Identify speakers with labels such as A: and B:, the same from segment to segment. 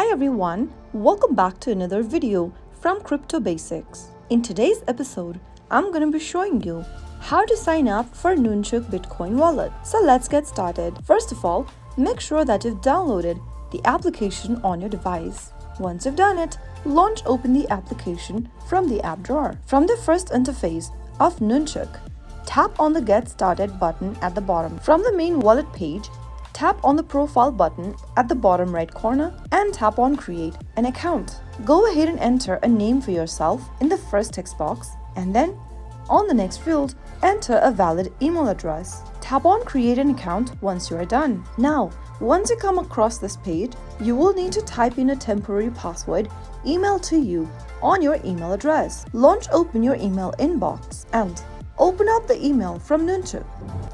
A: Hi everyone, welcome back to another video from Crypto Basics. In today's episode, I'm going to be showing you how to sign up for Nunchuk Bitcoin Wallet. So let's get started. First of all, make sure that you've downloaded the application on your device. Once you've done it, open the application from the app drawer. From the first interface of Nunchuk, tap on the Get Started button at the bottom. From the main wallet page, tap on the profile button at the bottom right corner and tap on Create an account. Go ahead and enter a name for yourself in the first text box, and then on the next field, enter a valid email address. Tap on Create an account once you are done. Now, once you come across this page, you will need to type in a temporary password emailed to you on your email address. Open your email inbox and open up the email from Nunchuk.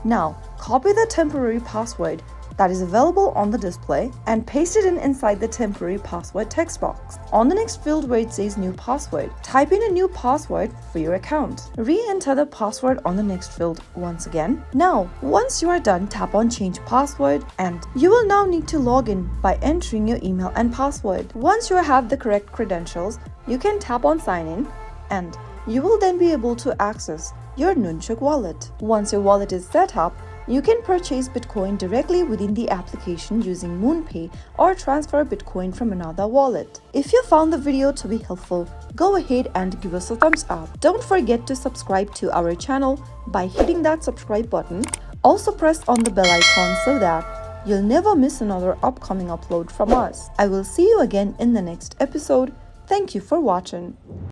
A: Now, copy the temporary password that is available on the display and paste it inside the temporary password text box. On the next field where it says New Password, type in a new password for your account. Re-enter the password on the next field once again. Now, once you are done, tap on Change Password and you will now need to log in by entering your email and password. Once you have the correct credentials, you can tap on Sign In and you will then be able to access your Nunchuk wallet. Once your wallet is set up, you can purchase Bitcoin directly within the application using MoonPay or transfer Bitcoin from another wallet. If you found the video to be helpful, go ahead and give us a thumbs up. Don't forget to subscribe to our channel by hitting that subscribe button. Also press on the bell icon so that you'll never miss another upcoming upload from us. I will see you again in the next episode. Thank you for watching.